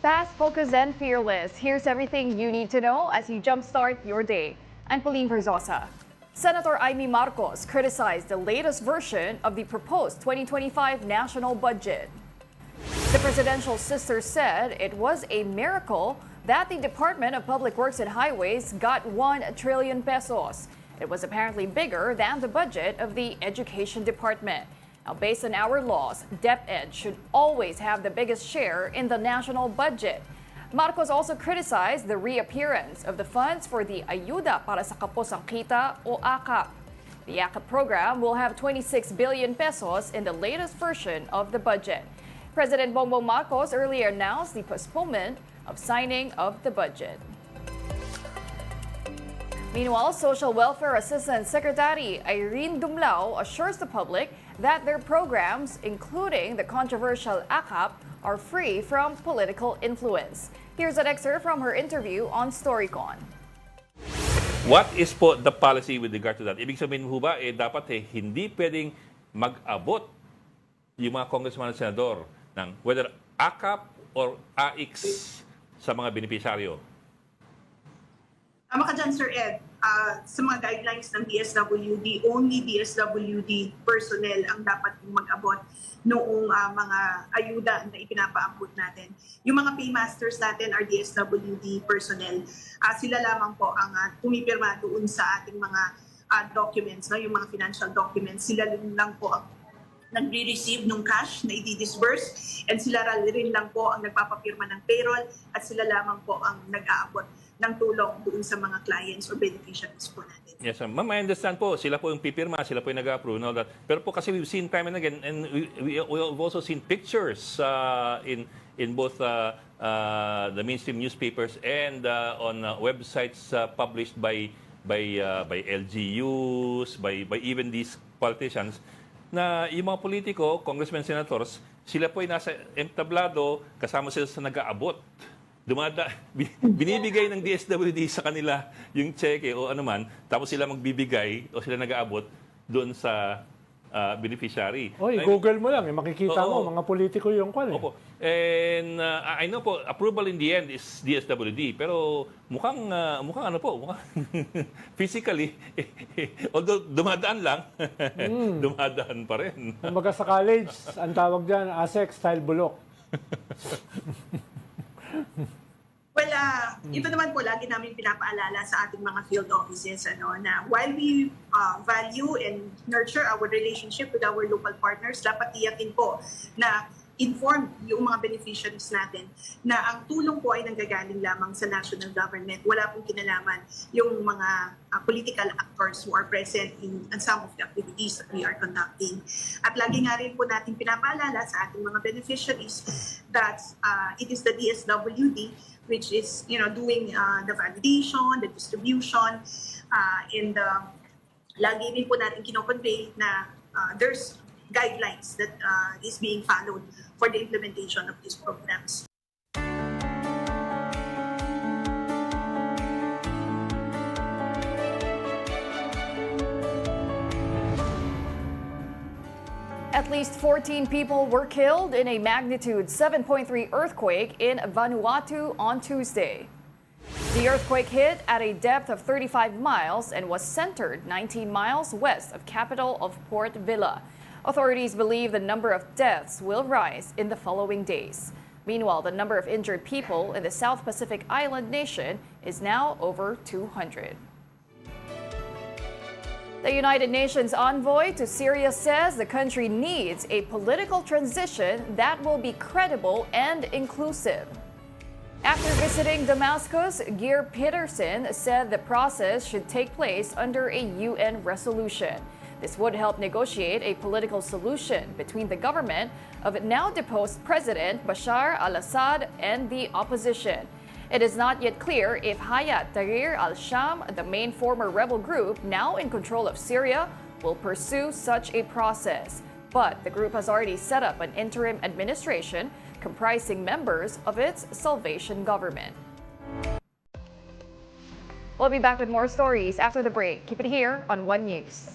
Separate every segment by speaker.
Speaker 1: Fast, focused, and fearless. Here's everything you need to know as you jumpstart your day. I'm Pauline Verzosa. Senator Amy Marcos criticized the latest version of the proposed 2025 national budget. The presidential sister said it was a miracle that the Department of Public Works and Highways got 1 trillion pesos. It was apparently bigger than the budget of the Education Department. Now, based on our laws, DepEd should always have the biggest share in the national budget. Marcos also criticized the reappearance of the funds for the Ayuda para sa Kapusang Kita o AKAP. The AKAP program will have 26 billion pesos in the latest version of the budget. President Bongbong Marcos earlier announced the postponement of signing of the budget. Meanwhile, Social Welfare Assistant Secretary Irene Dumlao assures the public that their programs, including the controversial AKAP, are free from political influence. Here's an excerpt from her interview on Storycon.
Speaker 2: What is po the policy with regard to that? Ibig sabihin ho ba, dapat hindi pwedeng mag-abot yung mga congressman at senador ng whether AKAP or AIX sa mga benepisyaryo?
Speaker 3: Tama ka dyan, Sir Ed. Sa mga guidelines ng DSWD, only DSWD personnel ang dapat mag-abot noong mga ayuda na ipinapaabot natin. Yung mga paymasters natin are DSWD personnel. Sila lamang po ang pumipirma doon sa ating mga documents, no? Yung mga financial documents. Sila lang po ang nagre-receive ng cash na i-disburse and sila rin lang po ang nagpapapirma ng payroll at sila lamang po ang nag-aabot ng tulong doon sa mga clients or beneficiaries po natin.
Speaker 2: Yes, ma'am, I understand po. Sila po yung pipirma, sila po yung nag-approve and all that. Pero po kasi we've seen time and again, and we've also seen pictures in both the mainstream newspapers and on websites published by LGUs, by even these politicians, na yung mga politiko, congressmen, senators, sila po ay nasa entablado, kasama sila sa nag-aabot. Binibigay ng DSWD sa kanila yung cheque o anuman, tapos sila magbibigay o sila nag-aabot doon sa beneficiary.
Speaker 4: Oy, Google mo lang, makikita mo, mga politiko yung kwan.
Speaker 2: Opo. And I know po, approval in the end is DSWD, pero mukhang physically, although dumadaan lang, dumadaan pa rin.
Speaker 4: Kumbaga sa college, ang tawag dyan, ASEC style bulok.
Speaker 3: Well, ito naman po lagi namin pinapaalala sa ating mga field offices na while we value and nurture our relationship with our local partners, dapat tiyakin po na informed yung mga beneficiaries natin na ang tulong po ay nanggagaling lamang sa national government. Wala pong kinalaman yung mga political actors who are present in some of the activities that we are conducting. At lagi nga rin po natin pinapaalala sa ating mga beneficiaries that it is the DSWD which is doing the validation, the distribution, and lagi rin po natin kinoconvey na there's guidelines that is being followed for the implementation of these programs.
Speaker 1: At least 14 people were killed in a magnitude 7.3 earthquake in Vanuatu on Tuesday. The earthquake hit at a depth of 35 miles and was centered 19 miles west of capital of Port Vila. Authorities believe the number of deaths will rise in the following days. Meanwhile, the number of injured people in the South Pacific island nation is now over 200. The United Nations envoy to Syria says the country needs a political transition that will be credible and inclusive. After visiting Damascus, Geir Peterson said the process should take place under a UN resolution. This would help negotiate a political solution between the government of now deposed President Bashar al-Assad and the opposition. It is not yet clear if Hayat Tahrir al-Sham, the main former rebel group now in control of Syria, will pursue such a process. But the group has already set up an interim administration comprising members of its Salvation Government. We'll be back with more stories after the break. Keep it here on One News.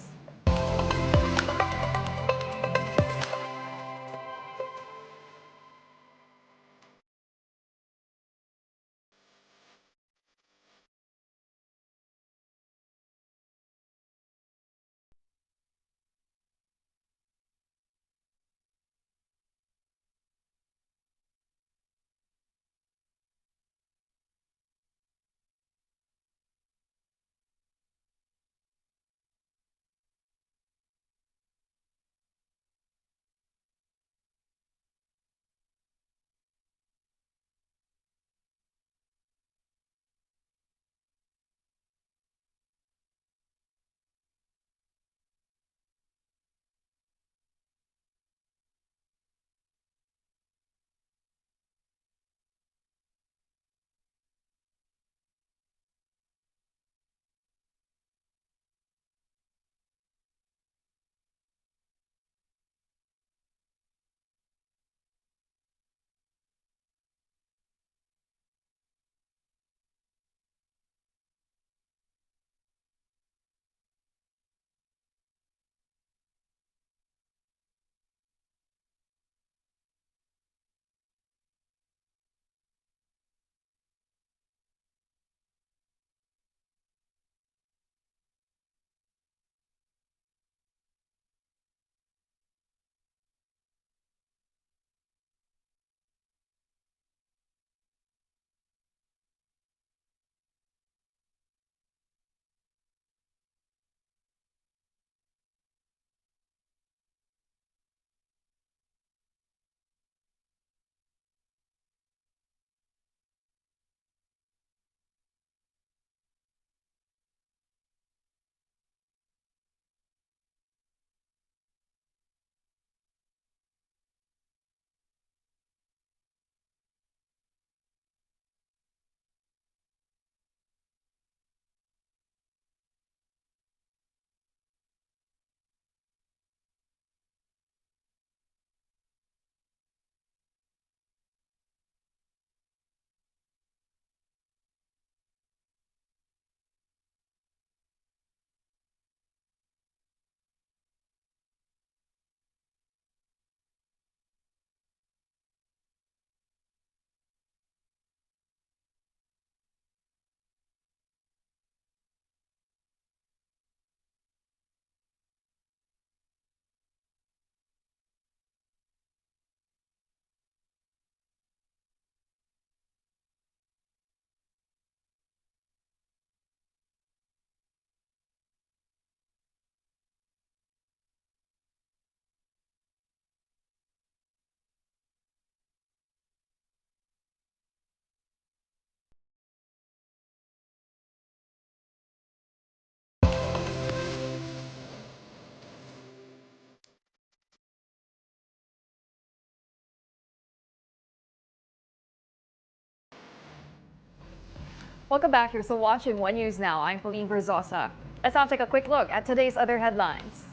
Speaker 1: Welcome back. You're still watching One News Now. I'm Pauline Verzosa. Let's now take a quick look at today's other headlines.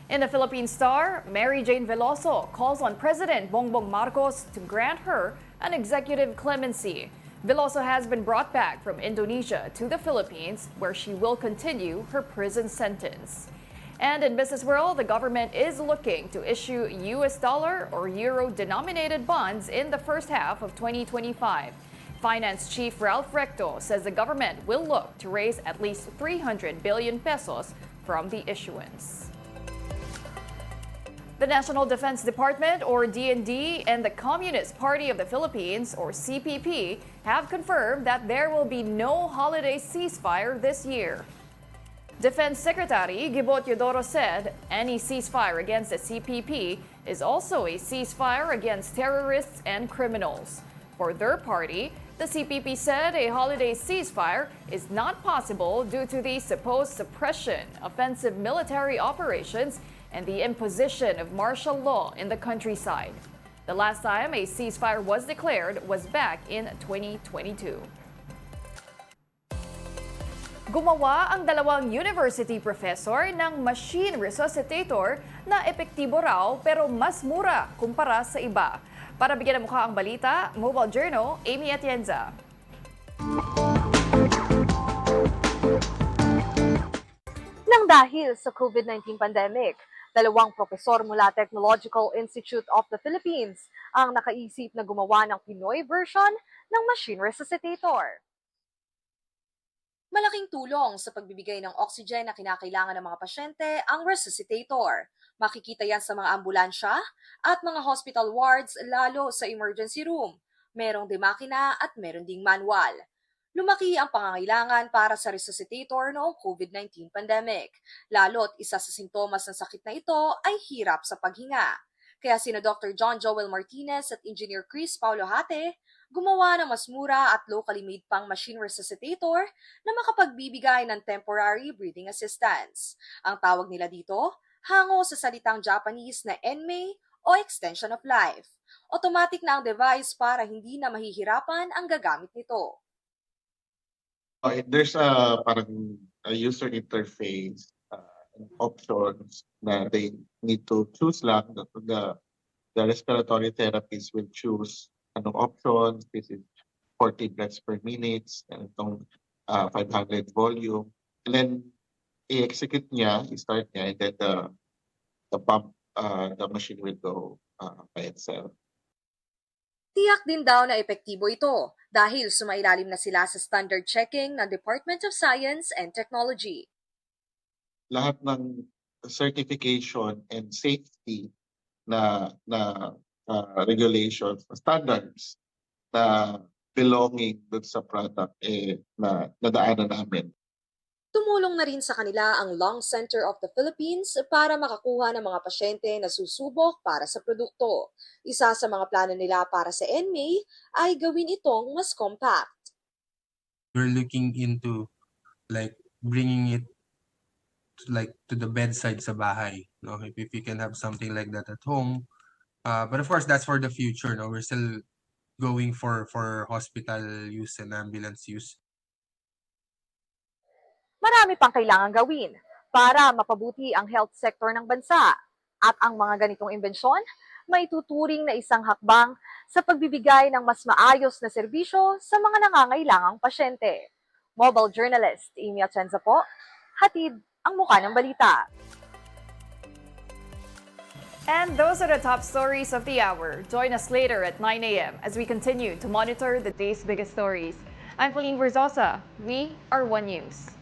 Speaker 1: In the Philippine Star, Mary Jane Veloso calls on President Bongbong Marcos to grant her an executive clemency. Veloso has been brought back from Indonesia to the Philippines, where she will continue her prison sentence. And in business world, the government is looking to issue US dollar or euro denominated bonds in the first half of 2025. Finance Chief Ralph Recto says the government will look to raise at least 300 billion pesos from the issuance. The National Defense Department, or DND, and the Communist Party of the Philippines, or CPP, have confirmed that there will be no holiday ceasefire this year. Defense Secretary Gibot Yodoro said any ceasefire against the CPP is also a ceasefire against terrorists and criminals. For their party, the CPP said a holiday ceasefire is not possible due to the supposed suppression, offensive military operations, and the imposition of martial law in the countryside. The last time a ceasefire was declared was back in 2022. Gumawa ang dalawang university professor ng machine resuscitator na epektibo raw pero mas mura kumpara sa iba. Para bigyan ng mukha ang balita, Mobile Journal, Amy Atienza.
Speaker 5: Nang dahil sa COVID-19 pandemic, dalawang profesor mula Technological Institute of the Philippines ang nakaisip na gumawa ng Pinoy version ng machine resuscitator. Malaking tulong sa pagbibigay ng oxygen na kinakailangan ng mga pasyente ang resuscitator. Makikita yan sa mga ambulansya at mga hospital wards lalo sa emergency room. Merong demakina at meron ding manual. Lumaki ang pangangailangan para sa resuscitator noong COVID-19 pandemic. Lalo't isa sa sintomas ng sakit na ito ay hirap sa paghinga. Kaya sina Dr. John Joel Martinez at Engineer Chris Paulo Hate gumawa ng mas mura at locally made pang machine resuscitator na makapagbibigay ng temporary breathing assistance. Ang tawag nila dito, hango sa salitang Japanese na ENMEI o extension of life. Automatic na ang device para hindi na mahihirapan ang gagamit nito.
Speaker 6: There's a parang a user interface options na they need to choose lang. The respiratory therapists will choose anong options. This is 40 breaths per minute, and itong 500 volume. And then i-execute niya, i-start niya, and then the pump, the machine will go by itself.
Speaker 5: Tiyak din daw na epektibo ito dahil sumailalim na sila sa standard checking ng Department of Science and Technology.
Speaker 6: Lahat ng certification and safety na regulations, standards na belonging dun sa product na nadaanan namin.
Speaker 5: Tumulong na rin sa kanila ang Lung Center of the Philippines para makakuha ng mga pasyente na susubok para sa produkto. Isa sa mga plano nila para sa ENMEI ay gawin itong mas compact.
Speaker 7: We're looking into like bringing it like to the bedside sa bahay. No? If we can have something like that at home. But of course, that's for the future. No? We're still going for hospital use and ambulance use.
Speaker 5: Marami pang kailangan gawin para mapabuti ang health sector ng bansa. At ang mga ganitong imbensyon, may tuturing na isang hakbang sa pagbibigay ng mas maayos na serbisyo sa mga nangangailangang pasyente. Mobile journalist Amy Atienza po, hatid ang mukha ng balita.
Speaker 1: And those are the top stories of the hour. Join us later at 9 a.m. as we continue to monitor the day's biggest stories. I'm Pauline Verzosa. We are One News.